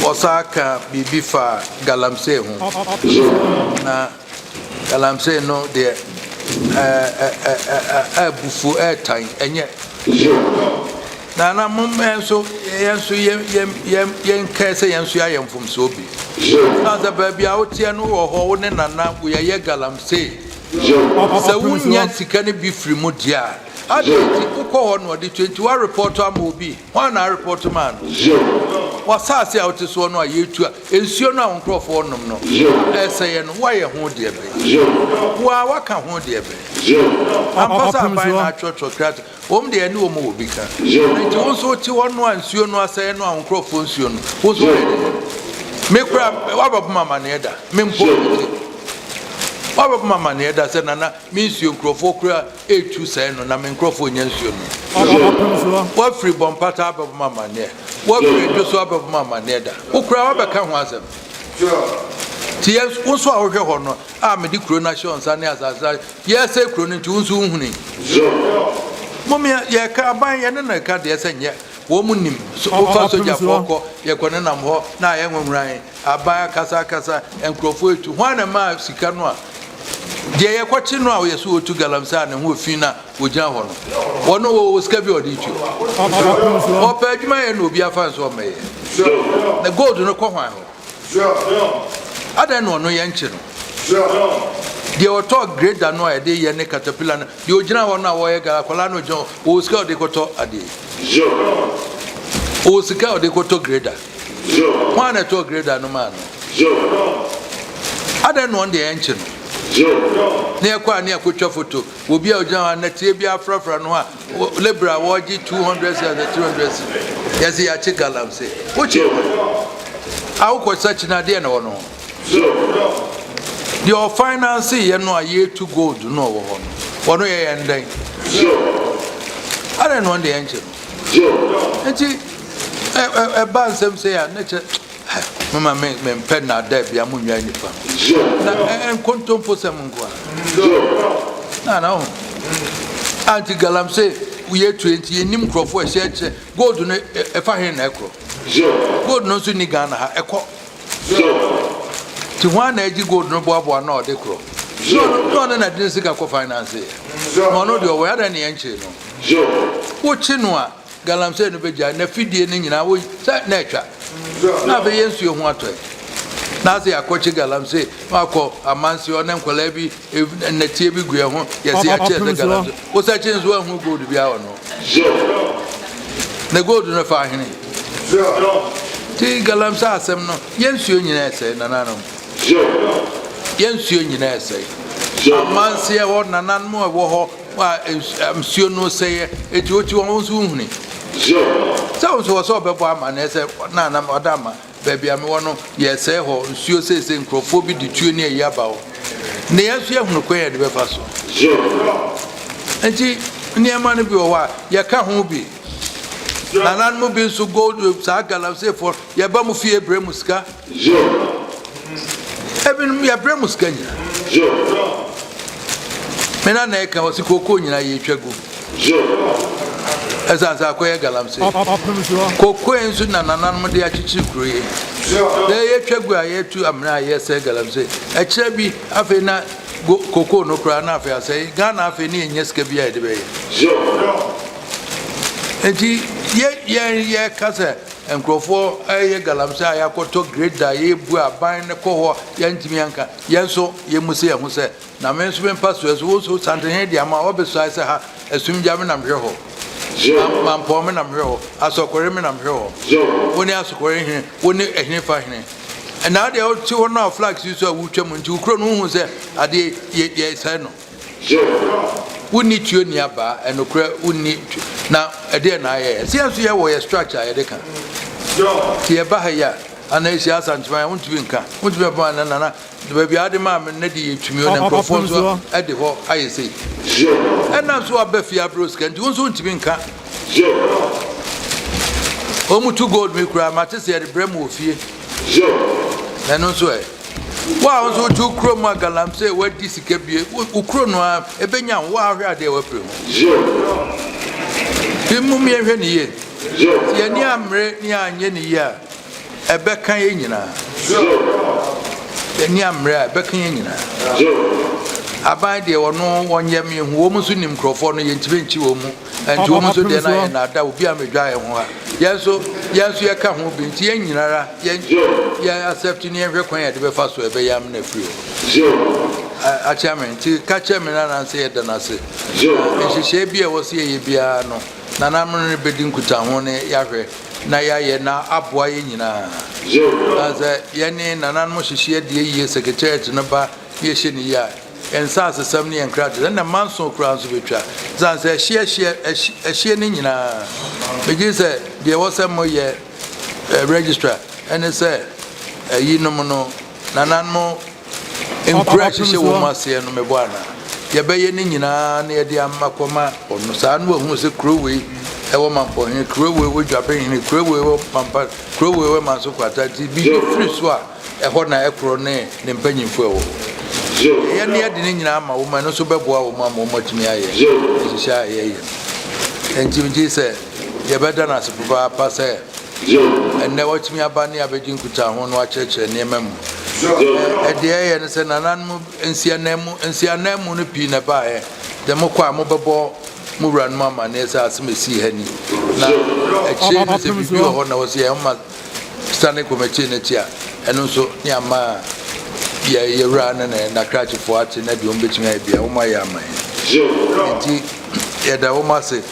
Osaka bibifa Galamsey ho na Galamsey no de bufu airtime enye na mum enso yenso yen kese yenso ayemfum so obi na za ba bia otie no wo ho ne nana wo ye Galamsey se wunya sika ne bi firi mu dia ade ti ukọ ho no de 21 report am obi one na report man wasase out so no ayetu a ensuo no ankrofo nom no eseye no wa ye ho de be wa waka ho de be ampasa ban na chocho krat om de ani wo mo obi ka nti won so ti wono ansuo no aseye no ankrofo nsuo no wo so me kra wa baba mama ne da me mpo wa baba mama ne da se nana me nsuo nkrofo kra etu sey no na me nkrofo nya nsuo no wa free bompata baba mama ne what we do so above mama neda ukura wa beka ho asem ti yes unso a wo hwe ho no a me di kro na shon sa ne asasa yes e kro no ti unso hunni mommy ye ka ban ye ne na ka de senye wo munim so fa so ja foko ye kone nam ho na ye nwonran aban kasa enkrofo etu ho na ma sika no a de ye kwachi no a ye so otu Galamsey ne ho fi na ogina ho no wono wo sika bi odi tu o pa adwuma ye no obi afa so me na gold no kɔ hwan ho ada no no ye nchi no de o to grader no a de ye ne caterpillar no de ogina ho no a wo ye Galakwala no jo o sika odi koto ade o sika odi koto grader hwan na to grader no man ada no on de ye nchi no ne kwa ne akotwa photo obi a ojan na tie bia frafra no a lebra woji 200 300 yes ya che Galamsey oche awu ko search na de na wono the finance ye no aye to gold no wo ho no wono ye ndai are no de enche enti ba nsem se ya ne che mama me pen na da bia munwa nipa na enkontompo sem ngwa na o anti Galamsey uye 20 enim krofo eche gold no efa hen na ekro gold no so ni Ghana ha ekọ ti hwan na eji gold no boabo na ode kro no na din sika ko finance no no de o ya da ne enche no wo chi no a Galamsey no beja na fidie ni nyina wo na etwa na be yensuo ho atoy na se akochi Galamsey akọ amansi o ne nkola bi na tie bi gue ho yesi a che Galamsey wo sa che nzo ho gold bi a no na gold no fa hene ti Galamsey asem no yensuo nyina ese Nananom yensuo nyina ese amansi e ho Nananom e wo ho wa amsuo no sey eti oti won so huni so bebo ama na ese na odama baby am wono ye say ho nsuo sese nkrofo bi di tuo ne yaba ho ne yesu ehunu kwen de befa so enti niema ne bi o wa ye ka ho bi Nananom bi so gold sa Galamsey for ye ba mu fie bremuska ebin ye bremuska nya mena na e ka o sikoko nyina ye twagu Esa akoye Galamsey koko ensu na Nananom de achichi kroye de ye twagu ayetu amna ye se Galamsey ekire bi afi na koko no kra na afi asai Ghana afi ni enyeska bi ya de be enti ye kase enkrofo ye Galamsey ayakoto grader ye bu aban ne koho ye ntimi anka yenso ye muse ye ho se na menso ben paso eso so Asantehene dia ma obeso ai se ha esumja me na mhwe ho mampo me na mhwe ho asokore me na mhwe ho woni asokore hene woni ehene fa hene na de o ti ho na flags yu so wutwam nti ukro no hu se ade ye sai no woni tuo ni aba enokra woni na ede na aye sianso ye wo ye structure ye de kan ti ye ba ha ya ana isi Asantehene wontu bi nka wontu bi ba na the baby ade ma me na de yetumi o na nkrofo so ede ho aye sei ena so abafia broska nti wonso ntimi nka o mutu gold me kura mate se de brem ofie eno so e wa wonso tu kro ma Galamsey wadi sika bie ukro no a ebenya wa ahwe ade wa prem bimu me hwe ne ye ye ni amre ni anye ne ye ebeka ye nyina eni amre ebeka ye nyina aban de wono wonye me hu wo muso nim krofo no ye ntibe nchi wo mu enti wo muso de na ye na da obi amedwa ye ho a yenso ye ka ho bi nti ye nyinara ye accept ni ye hwekwan ye de be fa so ebe yam na free a chairman ti ka chairman na nse ye da na se ehihye bi e wo se ye bia no Nananom ne bedi nkuta ho ne yahwe na ye na aboa ye nyina aza ye ne Nananom hihye de ye secretariat no ba ye hye ni ya ensa asesam ne enkrade na manso kura nso betwa zan se hye ne nyina beji se de wo se mo ye registrar ene se yi no mo no Nananom encourage hye wo mase no meboana ye be ye ne nyina na ye de amakoma onu sa no hu se krowe ewo mampo hin krowe wo dwape hin krowe wo pampa krowe wo manso kwata ti bi free so a eho na ekro ne mpanyimfo ewo ye ne ye de ne nyina ama wo ma no so beboa wo ma mo matimi aye shisha ye entimji se ye beda na se papa pase enne watimi abani abedi nkuta ho no acheche ne mem edeye ne se Nananom ensianemu no pi na bae de mokwa mo bebo mo ran mama ne se asemesi hani na eche ne se bibi ho na wo se e ma stane kometi ne tia eno so ni ama ye ran na krachifo ati na bi ombetimi ai bia wo ma ya ama enti ye da wo ma se